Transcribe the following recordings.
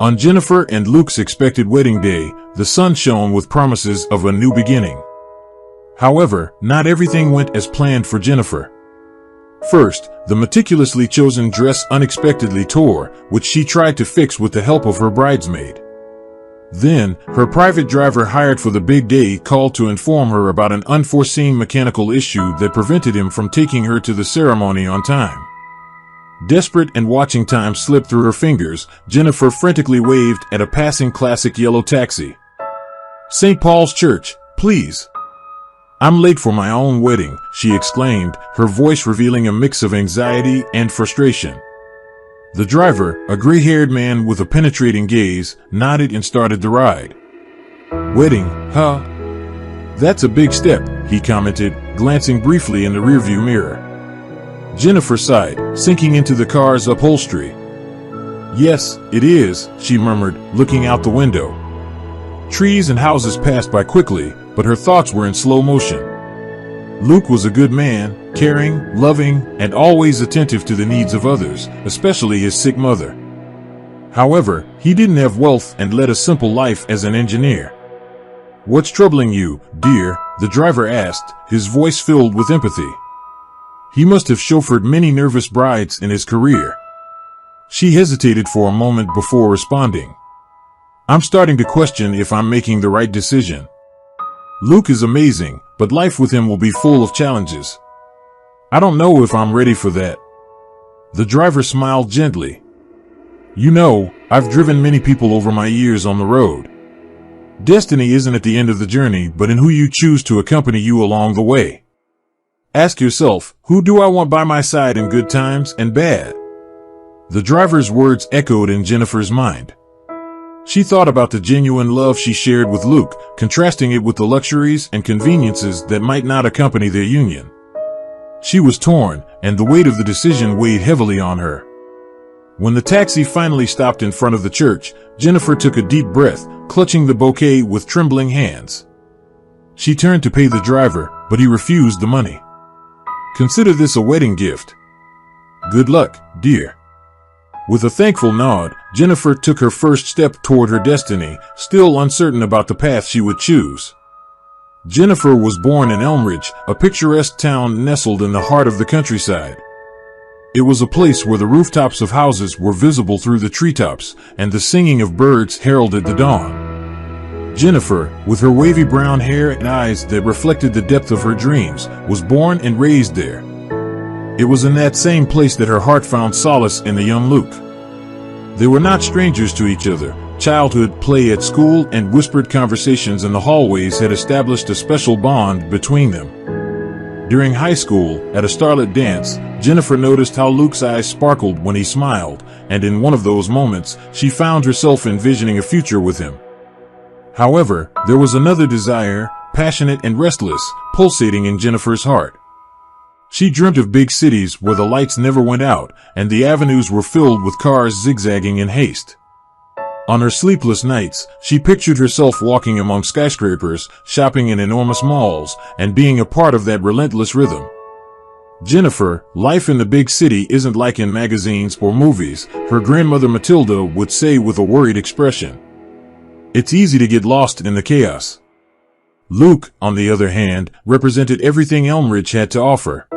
On Jennifer and Luke's expected wedding day, the sun shone with promises of a new beginning. However, not everything went as planned for Jennifer. First, the meticulously chosen dress unexpectedly tore, which she tried to fix with the help of her bridesmaid. Then, her private driver hired for the big day called to inform her about an unforeseen mechanical issue that prevented him from taking her to the ceremony on time. Desperate and watching time slip through her fingers, Jennifer frantically waved at a passing classic yellow taxi. "St. Paul's Church, please. I'm late for my own wedding," she exclaimed, her voice revealing a mix of anxiety and frustration. The driver, a gray-haired man with a penetrating gaze, nodded and started the ride. "Wedding, huh? That's a big step," he commented, glancing briefly in the rearview mirror. Jennifer sighed, sinking into the car's upholstery. "Yes, it is," she murmured, looking out the window. Trees and houses passed by quickly, but her thoughts were in slow motion. Luke was a good man, caring, loving, and always attentive to the needs of others, especially his sick mother. However, he didn't have wealth and led a simple life as an engineer. "What's troubling you, dear?" the driver asked, his voice filled with empathy. He must have chauffeured many nervous brides in his career. She hesitated for a moment before responding. "I'm starting to question if I'm making the right decision. Luke is amazing, but life with him will be full of challenges. I don't know if I'm ready for that." The driver smiled gently. "You know, I've driven many people over my years on the road. Destiny isn't at the end of the journey, but in who you choose to accompany you along the way. Ask yourself, who do I want by my side in good times and bad?" The driver's words echoed in Jennifer's mind. She thought about the genuine love she shared with Luke, contrasting it with the luxuries and conveniences that might not accompany their union. She was torn, and the weight of the decision weighed heavily on her. When the taxi finally stopped in front of the church, Jennifer took a deep breath, clutching the bouquet with trembling hands. She turned to pay the driver, but he refused the money. "Consider this a wedding gift. Good luck, dear." With a thankful nod, Jennifer took her first step toward her destiny, still uncertain about the path she would choose. Jennifer was born in Elmridge, a picturesque town nestled in the heart of the countryside. It was a place where the rooftops of houses were visible through the treetops, and the singing of birds heralded the dawn. Jennifer, with her wavy brown hair and eyes that reflected the depth of her dreams, was born and raised there. It was in that same place that her heart found solace in the young Luke. They were not strangers to each other. Childhood, play at school, and whispered conversations in the hallways had established a special bond between them. During high school, at a starlit dance, Jennifer noticed how Luke's eyes sparkled when he smiled, and in one of those moments, she found herself envisioning a future with him. However, there was another desire, passionate and restless, pulsating in Jennifer's heart. She dreamt of big cities where the lights never went out, and the avenues were filled with cars zigzagging in haste. On her sleepless nights, she pictured herself walking among skyscrapers, shopping in enormous malls, and being a part of that relentless rhythm. "Jennifer, life in the big city isn't like in magazines or movies," her grandmother Matilda would say with a worried expression. "It's easy to get lost in the chaos." Luke, on the other hand, represented everything Elmridge had to offer.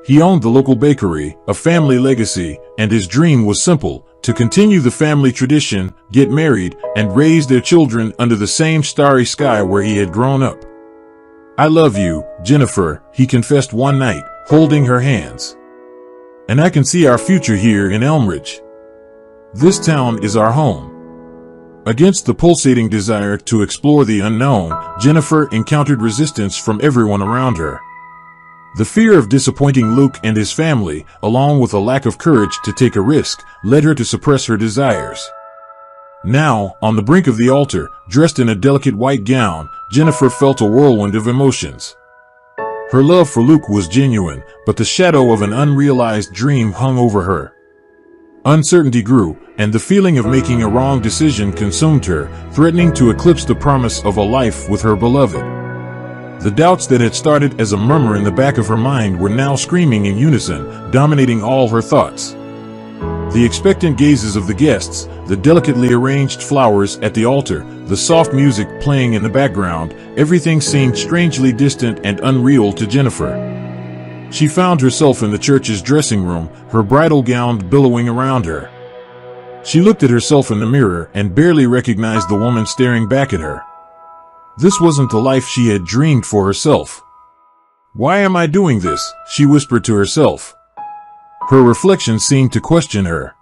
He owned the local bakery, a family legacy, and his dream was simple: to continue the family tradition, get married, and raise their children under the same starry sky where he had grown up. "I love you, Jennifer," he confessed one night, holding her hands. "And I can see our future here in Elmridge. This town is our home." Against the pulsating desire to explore the unknown, Jennifer encountered resistance from everyone around her. The fear of disappointing Luke and his family, along with a lack of courage to take a risk, led her to suppress her desires. Now, on the brink of the altar, dressed in a delicate white gown, Jennifer felt a whirlwind of emotions. Her love for Luke was genuine, but the shadow of an unrealized dream hung over her. Uncertainty grew, and the feeling of making a wrong decision consumed her, threatening to eclipse the promise of a life with her beloved. The doubts that had started as a murmur in the back of her mind were now screaming in unison, dominating all her thoughts. The expectant gazes of the guests, the delicately arranged flowers at the altar, the soft music playing in the background, everything seemed strangely distant and unreal to Jennifer. She found herself in the church's dressing room, her bridal gown billowing around her. She looked at herself in the mirror and barely recognized the woman staring back at her. This wasn't the life she had dreamed for herself. "Why am I doing this?" she whispered to herself. Her reflection seemed to question her.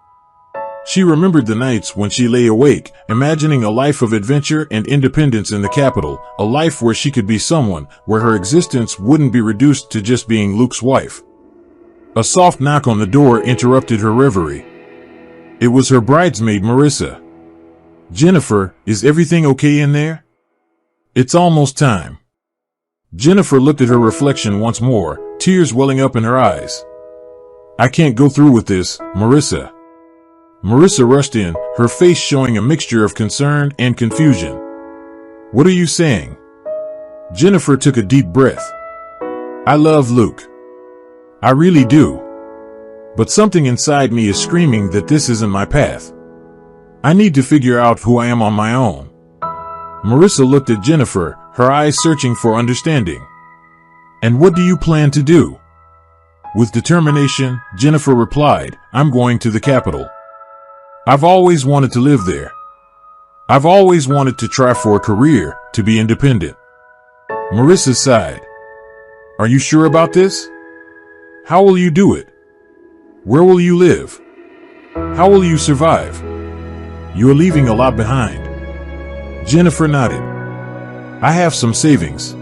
She remembered the nights when she lay awake, imagining a life of adventure and independence in the capital, a life where she could be someone, where her existence wouldn't be reduced to just being Luke's wife. A soft knock on the door interrupted her reverie. It was her bridesmaid, Marissa. "Jennifer, is everything okay in there? It's almost time." Jennifer looked at her reflection once more, tears welling up in her eyes. "I can't go through with this, Marissa." Marissa rushed in, her face showing a mixture of concern and confusion. "What are you saying?" Jennifer took a deep breath. "I love Luke. I really do. But something inside me is screaming that this isn't my path. I need to figure out who I am on my own." Marissa looked at Jennifer, her eyes searching for understanding. "And what do you plan to do?" With determination, Jennifer replied, "I'm going to the capital. I've always wanted to live there. I've always wanted to try for a career, to be independent." Marissa sighed. "Are you sure about this? How will you do it? Where will you live? How will you survive? You're leaving a lot behind." Jennifer nodded. "I have some savings.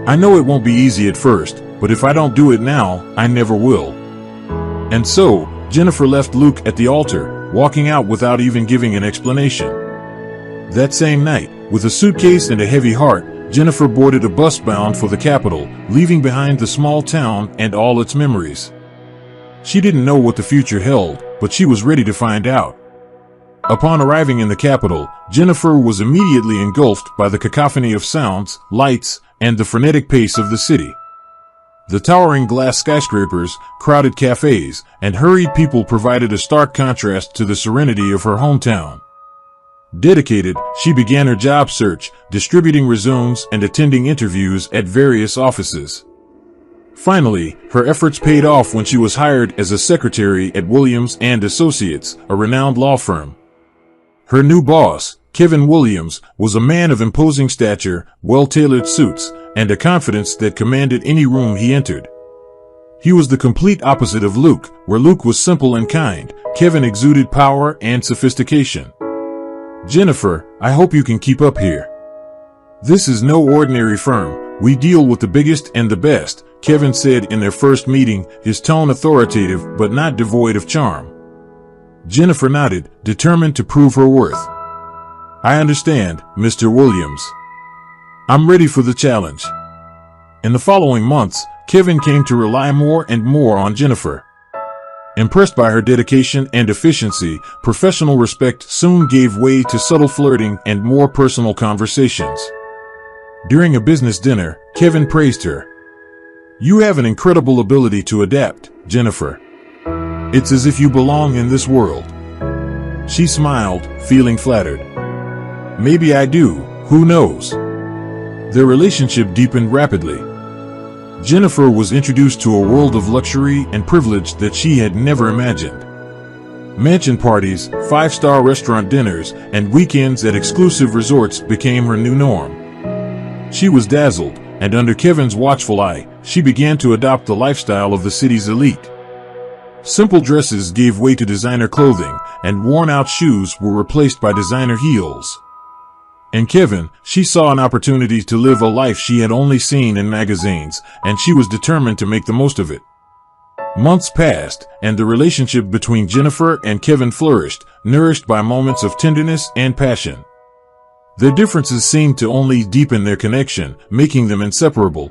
I know it won't be easy at first, but if I don't do it now, I never will." And so, Jennifer left Luke at the altar, walking out without even giving an explanation. That same night, with a suitcase and a heavy heart, Jennifer boarded a bus bound for the capital, leaving behind the small town and all its memories. She didn't know what the future held, but she was ready to find out. Upon arriving in the capital, Jennifer was immediately engulfed by the cacophony of sounds, lights, and the frenetic pace of the city. The towering glass skyscrapers, crowded cafes, and hurried people provided a stark contrast to the serenity of her hometown. Dedicated, she began her job search, distributing resumes and attending interviews at various offices. Finally, her efforts paid off when she was hired as a secretary at Williams and Associates, a renowned law firm. Her new boss, Kevin Williams, was a man of imposing stature, well-tailored suits, and a confidence that commanded any room he entered. He was the complete opposite of Luke. Where Luke was simple and kind, Kevin exuded power and sophistication. "Jennifer, I hope you can keep up here. This is no ordinary firm. We deal with the biggest and the best," Kevin said in their first meeting, his tone authoritative but not devoid of charm. Jennifer nodded, determined to prove her worth. "I understand, Mr. Williams. I'm ready for the challenge." In the following months, Kevin came to rely more and more on Jennifer. Impressed by her dedication and efficiency, professional respect soon gave way to subtle flirting and more personal conversations. During a business dinner, Kevin praised her. "You have an incredible ability to adapt, Jennifer. It's as if you belong in this world." She smiled, feeling flattered. "Maybe I do, who knows?" Their relationship deepened rapidly. Jennifer was introduced to a world of luxury and privilege that she had never imagined. Mansion parties, five-star restaurant dinners, and weekends at exclusive resorts became her new norm. She was dazzled, and under Kevin's watchful eye, she began to adopt the lifestyle of the city's elite. Simple dresses gave way to designer clothing, and worn-out shoes were replaced by designer heels. In Kevin, she saw an opportunity to live a life she had only seen in magazines, and she was determined to make the most of it. Months passed, and the relationship between Jennifer and Kevin flourished, nourished by moments of tenderness and passion. Their differences seemed to only deepen their connection, making them inseparable.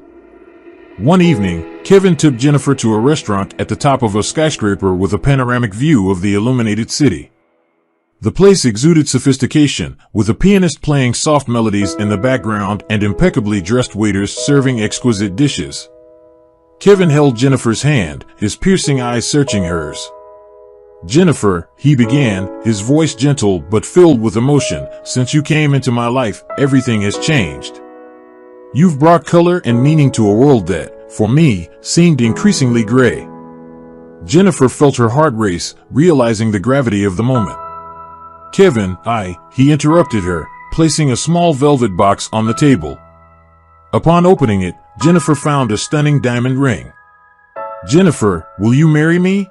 One evening, Kevin took Jennifer to a restaurant at the top of a skyscraper with a panoramic view of the illuminated city. The place exuded sophistication, with a pianist playing soft melodies in the background and impeccably dressed waiters serving exquisite dishes. Kevin held Jennifer's hand, his piercing eyes searching hers. "Jennifer," he began, his voice gentle but filled with emotion, "since you came into my life, everything has changed. You've brought color and meaning to a world that, for me, seemed increasingly gray." Jennifer felt her heart race, realizing the gravity of the moment. "Kevin, he interrupted her, placing a small velvet box on the table. Upon opening it, Jennifer found a stunning diamond ring. "Jennifer, will you marry me?"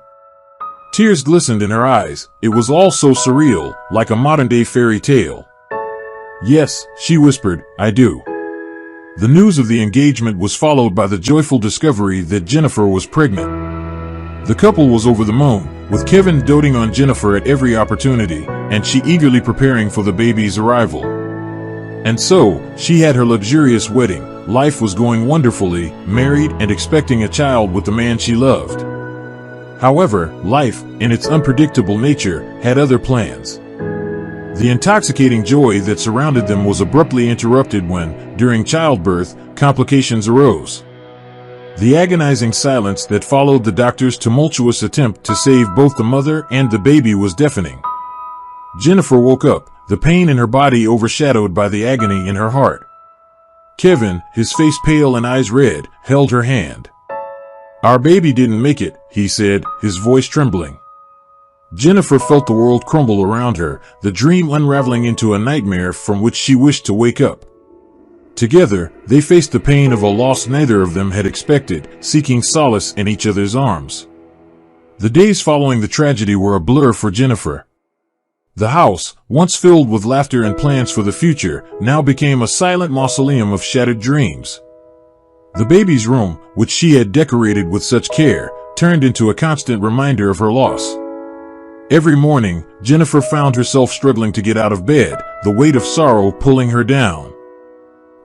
Tears glistened in her eyes. It was all so surreal, like a modern-day fairy tale. "Yes," she whispered, "I do." The news of the engagement was followed by the joyful discovery that Jennifer was pregnant. The couple was over the moon, with Kevin doting on Jennifer at every opportunity, and she eagerly preparing for the baby's arrival. And so, she had her luxurious wedding. Life was going wonderfully, married and expecting a child with the man she loved. However, life, in its unpredictable nature, had other plans. The intoxicating joy that surrounded them was abruptly interrupted when, during childbirth, complications arose. The agonizing silence that followed the doctor's tumultuous attempt to save both the mother and the baby was deafening. Jennifer woke up, the pain in her body overshadowed by the agony in her heart. Kevin, his face pale and eyes red, held her hand. "Our baby didn't make it," he said, his voice trembling. Jennifer felt the world crumble around her, the dream unraveling into a nightmare from which she wished to wake up. Together, they faced the pain of a loss neither of them had expected, seeking solace in each other's arms. The days following the tragedy were a blur for Jennifer. The house, once filled with laughter and plans for the future, now became a silent mausoleum of shattered dreams. The baby's room, which she had decorated with such care, turned into a constant reminder of her loss. Every morning, Jennifer found herself struggling to get out of bed, the weight of sorrow pulling her down.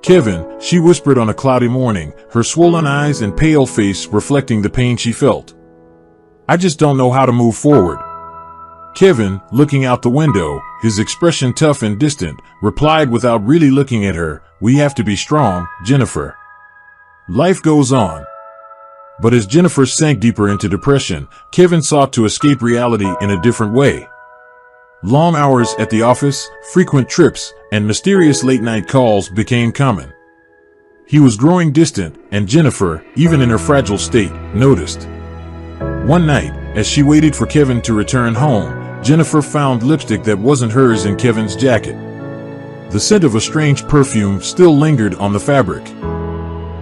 "Kevin," she whispered on a cloudy morning, her swollen eyes and pale face reflecting the pain she felt. "I just don't know how to move forward." Kevin, looking out the window, his expression tough and distant, replied without really looking at her, "We have to be strong, Jennifer. Life goes on." But as Jennifer sank deeper into depression, Kevin sought to escape reality in a different way. Long hours at the office, frequent trips, and mysterious late-night calls became common. He was growing distant, and Jennifer, even in her fragile state, noticed. One night, as she waited for Kevin to return home, Jennifer found lipstick that wasn't hers in Kevin's jacket. The scent of a strange perfume still lingered on the fabric.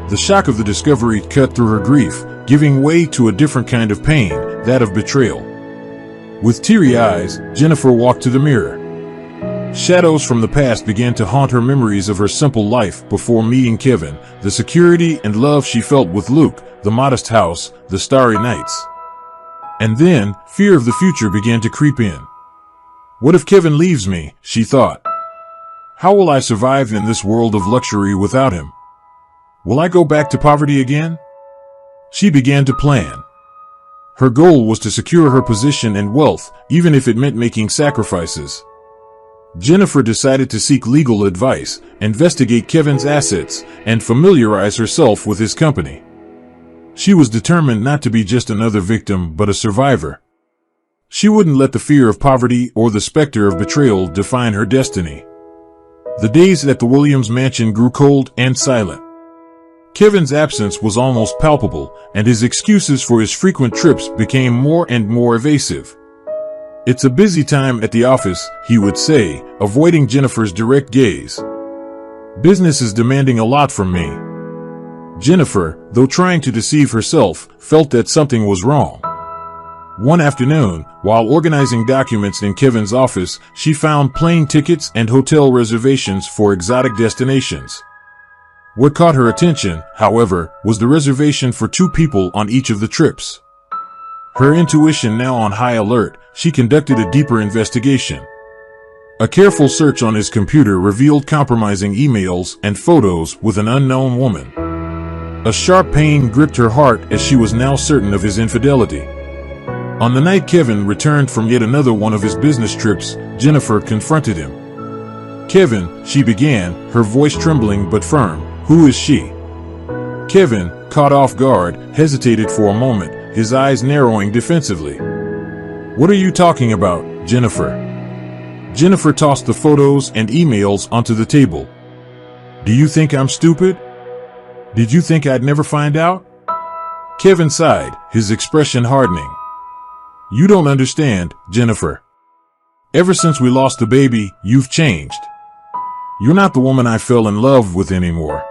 The shock of the discovery cut through her grief, giving way to a different kind of pain, that of betrayal. With teary eyes, Jennifer walked to the mirror. Shadows from the past began to haunt her memories of her simple life before meeting Kevin, the security and love she felt with Luke, the modest house, the starry nights. And then, fear of the future began to creep in. "What if Kevin leaves me?" she thought. "How will I survive in this world of luxury without him? Will I go back to poverty again?" She began to plan. Her goal was to secure her position and wealth, even if it meant making sacrifices. Jennifer decided to seek legal advice, investigate Kevin's assets, and familiarize herself with his company. She was determined not to be just another victim but a survivor. She wouldn't let the fear of poverty or the specter of betrayal define her destiny. The days at the Williams mansion grew cold and silent. Kevin's absence was almost palpable, and his excuses for his frequent trips became more and more evasive. "It's a busy time at the office," he would say, avoiding Jennifer's direct gaze. "Business is demanding a lot from me." Jennifer, though trying to deceive herself, felt that something was wrong. One afternoon, while organizing documents in Kevin's office, she found plane tickets and hotel reservations for exotic destinations. What caught her attention, however, was the reservation for 2 people on each of the trips. Her intuition now on high alert, she conducted a deeper investigation. A careful search on his computer revealed compromising emails and photos with an unknown woman. A sharp pain gripped her heart as she was now certain of his infidelity. On the night Kevin returned from yet another one of his business trips, Jennifer confronted him. "Kevin," she began, her voice trembling but firm, "who is she?" Kevin, caught off guard, hesitated for a moment, his eyes narrowing defensively. What are you talking about, Jennifer? Jennifer tossed the photos and emails onto the table. Do you think I'm stupid? Did you think I'd never find out? Kevin sighed, his expression hardening. You don't understand, Jennifer. Ever since we lost the baby, you've changed. You're not the woman I fell in love with anymore.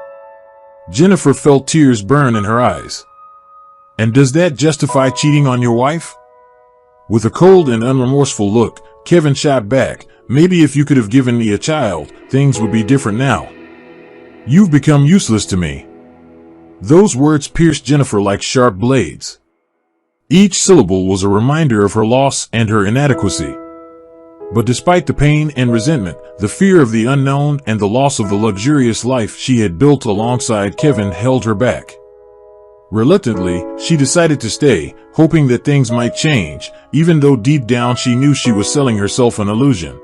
Jennifer felt tears burn in her eyes. And does that justify cheating on your wife? With a cold and unremorseful look, Kevin shot back, maybe if you could have given me a child, things would be different now. You've become useless to me. Those words pierced Jennifer like sharp blades. Each syllable was a reminder of her loss and her inadequacy. But despite the pain and resentment, the fear of the unknown and the loss of the luxurious life she had built alongside Kevin held her back. Reluctantly, she decided to stay, hoping that things might change, even though deep down she knew she was selling herself an illusion.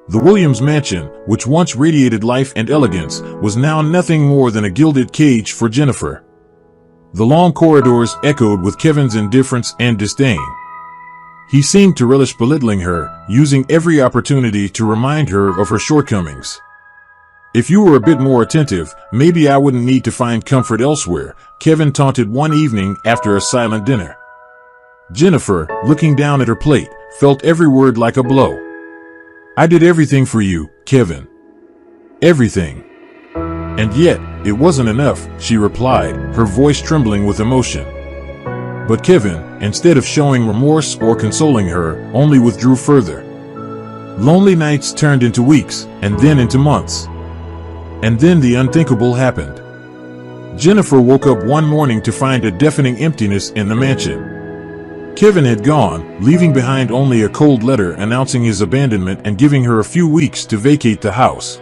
The Williams mansion, which once radiated life and elegance, was now nothing more than a gilded cage for Jennifer. The long corridors echoed with Kevin's indifference and disdain. He seemed to relish belittling her, using every opportunity to remind her of her shortcomings. If you were a bit more attentive, maybe I wouldn't need to find comfort elsewhere, Kevin taunted one evening after a silent dinner. Jennifer, looking down at her plate, felt every word like a blow. I did everything for you, Kevin. Everything. And yet, it wasn't enough, she replied, her voice trembling with emotion. But Kevin, instead of showing remorse or consoling her, only withdrew further. Lonely nights turned into weeks, and then into months. And then the unthinkable happened. Jennifer woke up one morning to find a deafening emptiness in the mansion. Kevin had gone, leaving behind only a cold letter announcing his abandonment and giving her a few weeks to vacate the house.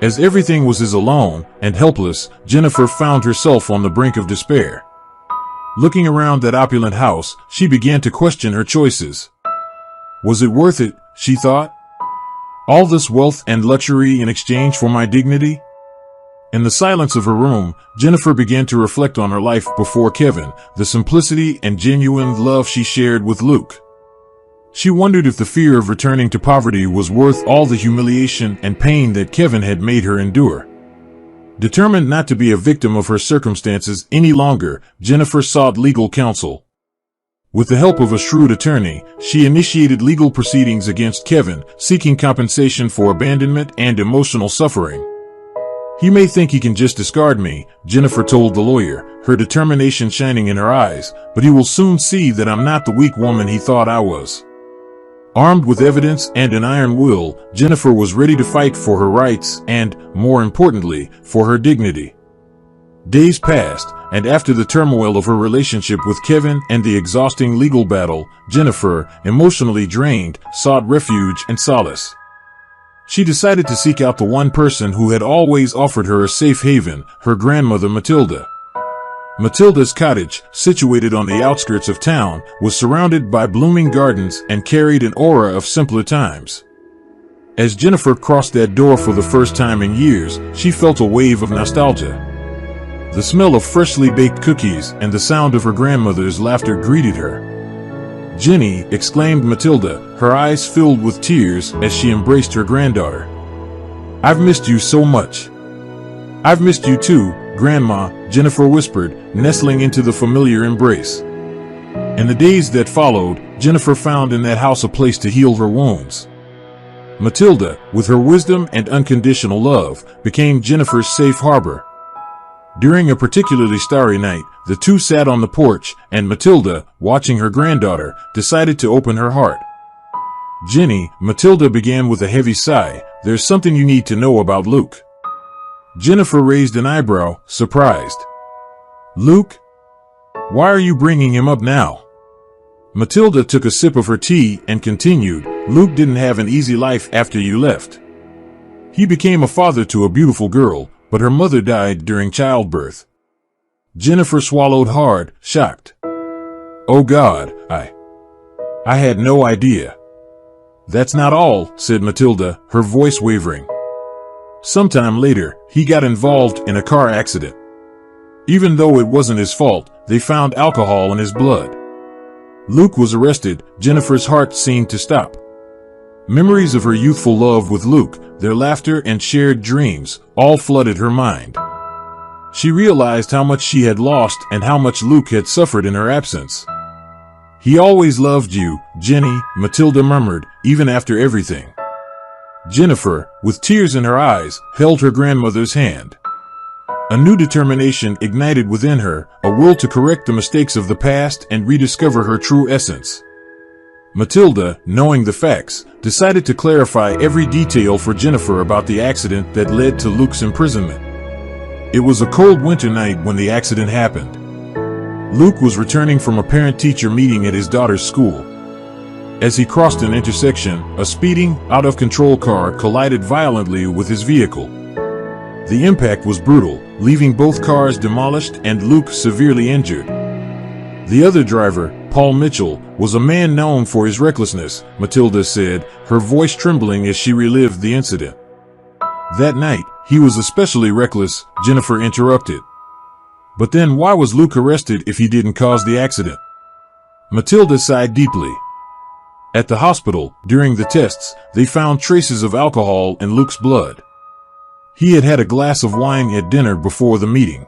As everything was alone and helpless, Jennifer found herself on the brink of despair. Looking around that opulent house, she began to question her choices. Was it worth it, she thought? All this wealth and luxury in exchange for my dignity? In the silence of her room, Jennifer began to reflect on her life before Kevin, the simplicity and genuine love she shared with Luke. She wondered if the fear of returning to poverty was worth all the humiliation and pain that Kevin had made her endure. Determined not to be a victim of her circumstances any longer, Jennifer sought legal counsel. With the help of a shrewd attorney, she initiated legal proceedings against Kevin, seeking compensation for abandonment and emotional suffering. He may think he can just discard me, Jennifer told the lawyer, her determination shining in her eyes, but he will soon see that I'm not the weak woman he thought I was. Armed with evidence and an iron will, Jennifer was ready to fight for her rights and, more importantly, for her dignity. Days passed, and after the turmoil of her relationship with Kevin and the exhausting legal battle, Jennifer, emotionally drained, sought refuge and solace. She decided to seek out the one person who had always offered her a safe haven, her grandmother Matilda. Matilda's cottage, situated on the outskirts of town, was surrounded by blooming gardens and carried an aura of simpler times. As Jennifer crossed that door for the first time in years, she felt a wave of nostalgia. The smell of freshly baked cookies and the sound of her grandmother's laughter greeted her. "Jenny," exclaimed Matilda, her eyes filled with tears as she embraced her granddaughter. "I've missed you so much." "I've missed you too, Grandma," Jennifer whispered, nestling into the familiar embrace. In the days that followed, Jennifer found in that house a place to heal her wounds. Matilda, with her wisdom and unconditional love, became Jennifer's safe harbor. During a particularly starry night, the two sat on the porch, and Matilda, watching her granddaughter, decided to open her heart. "Jenny," Matilda began with a heavy sigh, "there's something you need to know about Luke." Jennifer raised an eyebrow, surprised. "Luke? Why are you bringing him up now?" Matilda took a sip of her tea and continued, "Luke didn't have an easy life after you left. He became a father to a beautiful girl, but her mother died during childbirth." Jennifer swallowed hard, shocked. "Oh God, I had no idea." "That's not all," said Matilda, her voice wavering. "Sometime later, he got involved in a car accident. Even though it wasn't his fault, they found alcohol in his blood. Luke was arrested, Jennifer's heart seemed to stop. Memories of her youthful love with Luke, their laughter and shared dreams, all flooded her mind. She realized how much she had lost and how much Luke had suffered in her absence. "He always loved you, Jenny," Matilda murmured, "even after everything." Jennifer, with tears in her eyes, held her grandmother's hand. A new determination ignited within her, a will to correct the mistakes of the past and rediscover her true essence. Matilda, knowing the facts, decided to clarify every detail for Jennifer about the accident that led to Luke's imprisonment. It was a cold winter night when the accident happened. Luke was returning from a parent-teacher meeting at his daughter's school. As he crossed an intersection, a speeding, out-of-control car collided violently with his vehicle. The impact was brutal, leaving both cars demolished and Luke severely injured. The other driver, Paul Mitchell, was a man known for his recklessness, Matilda said, her voice trembling as she relived the incident. "That night, he was especially reckless," Jennifer interrupted. "But then why was Luke arrested if he didn't cause the accident?" Matilda sighed deeply. At the hospital, during the tests, they found traces of alcohol in Luke's blood. He had had a glass of wine at dinner before the meeting.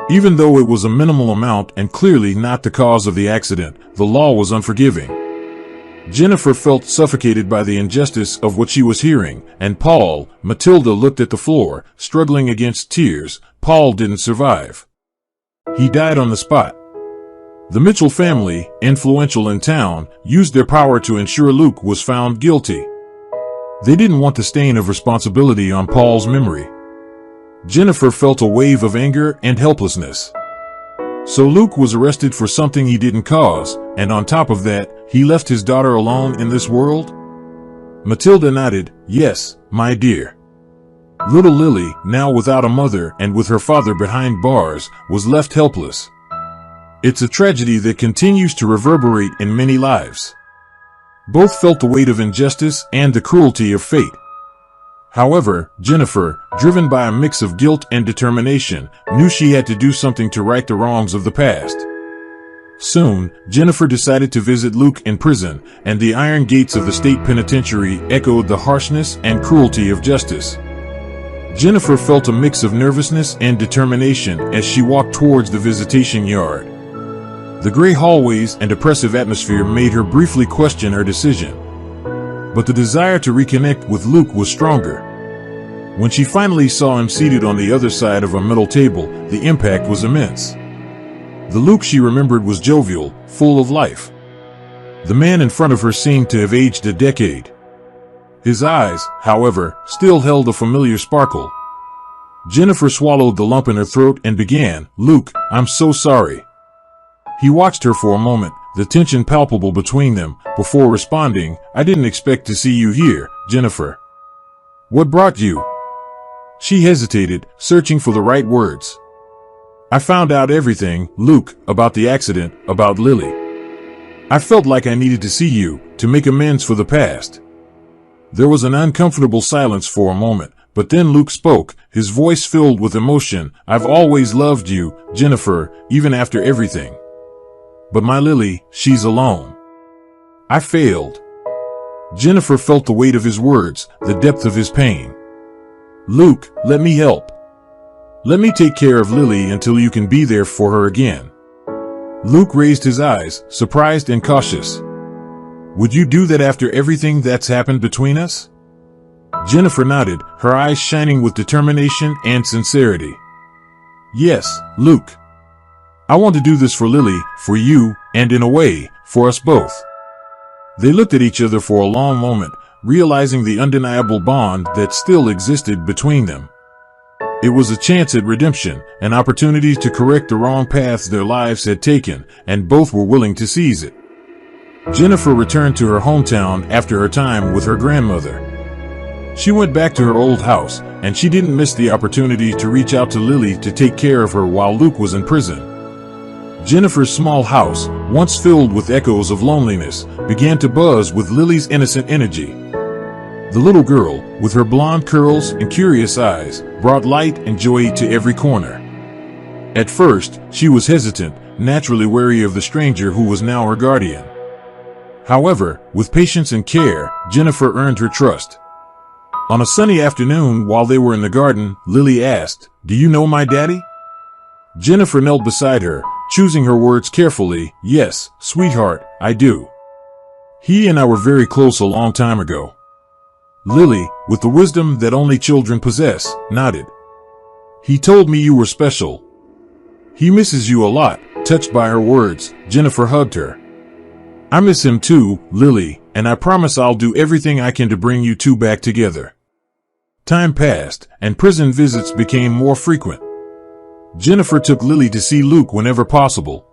Even though it was a minimal amount and clearly not the cause of the accident, the law was unforgiving. Jennifer felt suffocated by the injustice of what she was hearing, and Paul, Matilda looked at the floor, struggling against tears. Paul didn't survive. He died on the spot. The Mitchell family, influential in town, used their power to ensure Luke was found guilty. They didn't want the stain of responsibility on Paul's memory. Jennifer felt a wave of anger and helplessness. So Luke was arrested for something he didn't cause, and on top of that, he left his daughter alone in this world? Matilda nodded. "Yes, my dear." Little Lily, now without a mother and with her father behind bars, was left helpless. It's a tragedy that continues to reverberate in many lives. Both felt the weight of injustice and the cruelty of fate. However, Jennifer, driven by a mix of guilt and determination, knew she had to do something to right the wrongs of the past. Soon, Jennifer decided to visit Luke in prison, and the iron gates of the state penitentiary echoed the harshness and cruelty of justice. Jennifer felt a mix of nervousness and determination as she walked towards the visitation yard. The gray hallways and oppressive atmosphere made her briefly question her decision. But the desire to reconnect with Luke was stronger. When she finally saw him seated on the other side of a metal table, the impact was immense. The Luke she remembered was jovial, full of life. The man in front of her seemed to have aged a decade. His eyes, however, still held a familiar sparkle. Jennifer swallowed the lump in her throat and began, "Luke, I'm so sorry." He watched her for a moment, the tension palpable between them, before responding, "I didn't expect to see you here, Jennifer. What brought you?" She hesitated, searching for the right words. "I found out everything, Luke, about the accident, about Lily. I felt like I needed to see you, to make amends for the past." There was an uncomfortable silence for a moment, but then Luke spoke, his voice filled with emotion. "I've always loved you, Jennifer, even after everything. But my Lily, she's alone. I failed." Jennifer felt the weight of his words, the depth of his pain. "Luke, let me help. Let me take care of Lily until you can be there for her again." Luke raised his eyes, surprised and cautious. "Would you do that after everything that's happened between us?" Jennifer nodded, her eyes shining with determination and sincerity. "Yes, Luke. I want to do this for Lily, for you, and in a way, for us both." They looked at each other for a long moment, realizing the undeniable bond that still existed between them. It was a chance at redemption, an opportunity to correct the wrong paths their lives had taken, and both were willing to seize it. Jennifer returned to her hometown after her time with her grandmother. She went back to her old house, and she didn't miss the opportunity to reach out to Lily to take care of her while Luke was in prison. Jennifer's small house, once filled with echoes of loneliness, began to buzz with Lily's innocent energy. The little girl, with her blonde curls and curious eyes, brought light and joy to every corner. At first, she was hesitant, naturally wary of the stranger who was now her guardian. However, with patience and care, Jennifer earned her trust. On a sunny afternoon while they were in the garden, Lily asked, "Do you know my daddy?" Jennifer knelt beside her, choosing her words carefully. "Yes, sweetheart, I do. He and I were very close a long time ago." Lily, with the wisdom that only children possess, nodded. "He told me you were special. He misses you a lot." Touched by her words, Jennifer hugged her. "I miss him too, Lily, and I promise I'll do everything I can to bring you two back together." Time passed, and prison visits became more frequent. Jennifer took Lily to see Luke whenever possible.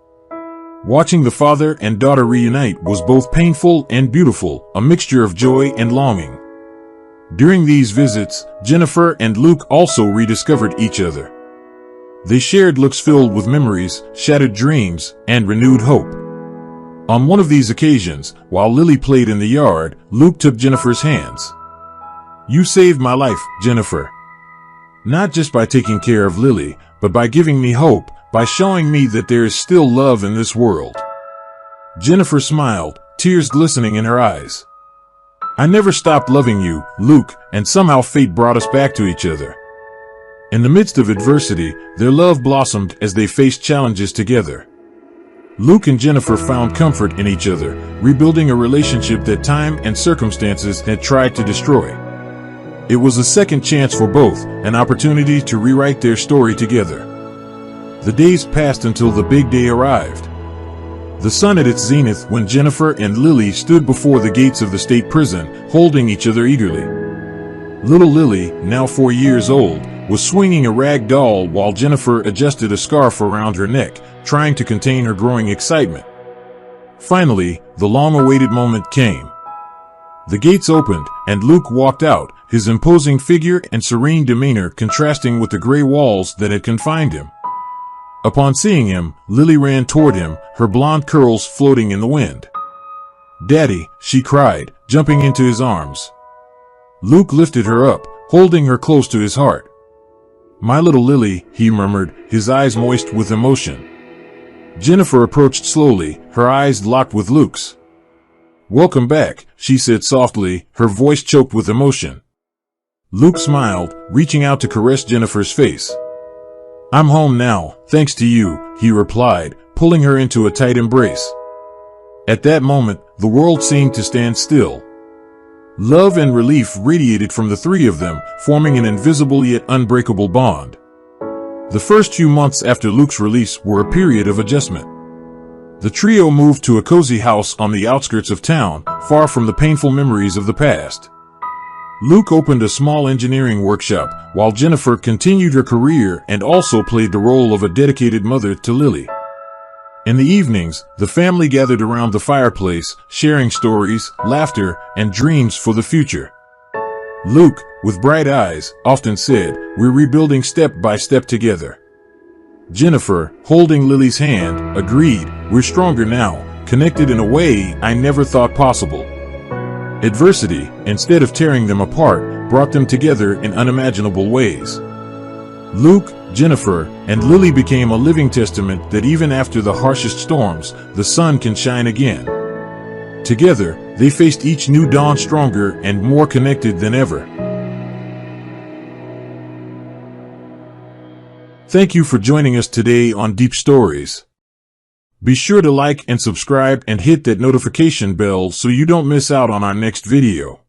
Watching the father and daughter reunite was both painful and beautiful, a mixture of joy and longing. During these visits, Jennifer and Luke also rediscovered each other. They shared looks filled with memories, shattered dreams, and renewed hope. On one of these occasions, while Lily played in the yard, Luke took Jennifer's hands. "You saved my life, Jennifer. Not just by taking care of Lily, but by giving me hope, by showing me that there is still love in this world." Jennifer smiled, tears glistening in her eyes. "I never stopped loving you, Luke, and somehow fate brought us back to each other." In the midst of adversity, their love blossomed as they faced challenges together. Luke and Jennifer found comfort in each other, rebuilding a relationship that time and circumstances had tried to destroy. It was a second chance for both, an opportunity to rewrite their story together. The days passed until the big day arrived. The sun at its zenith when Jennifer and Lily stood before the gates of the state prison, holding each other eagerly. Little Lily, now 4 years old, was swinging a rag doll while Jennifer adjusted a scarf around her neck, trying to contain her growing excitement. Finally, the long-awaited moment came. The gates opened, and Luke walked out, his imposing figure and serene demeanor contrasting with the gray walls that had confined him. Upon seeing him, Lily ran toward him, her blonde curls floating in the wind. "Daddy," she cried, jumping into his arms. Luke lifted her up, holding her close to his heart. "My little Lily," he murmured, his eyes moist with emotion. Jennifer approached slowly, her eyes locked with Luke's. "Welcome back," she said softly, her voice choked with emotion. Luke smiled, reaching out to caress Jennifer's face. "I'm home now, thanks to you," he replied, pulling her into a tight embrace. At that moment, the world seemed to stand still. Love and relief radiated from the three of them, forming an invisible yet unbreakable bond. The first few months after Luke's release were a period of adjustment. The trio moved to a cozy house on the outskirts of town, far from the painful memories of the past. Luke opened a small engineering workshop, while Jennifer continued her career and also played the role of a dedicated mother to Lily. In the evenings, the family gathered around the fireplace, sharing stories, laughter, and dreams for the future. Luke, with bright eyes, often said, "We're rebuilding step by step together." Jennifer, holding Lily's hand, agreed, "We're stronger now, connected in a way I never thought possible." Adversity, instead of tearing them apart, brought them together in unimaginable ways. Luke, Jennifer, and Lily became a living testament that even after the harshest storms, the sun can shine again. Together, they faced each new dawn stronger and more connected than ever. Thank you for joining us today on Deep Stories. Be sure to like and subscribe and hit that notification bell so you don't miss out on our next video.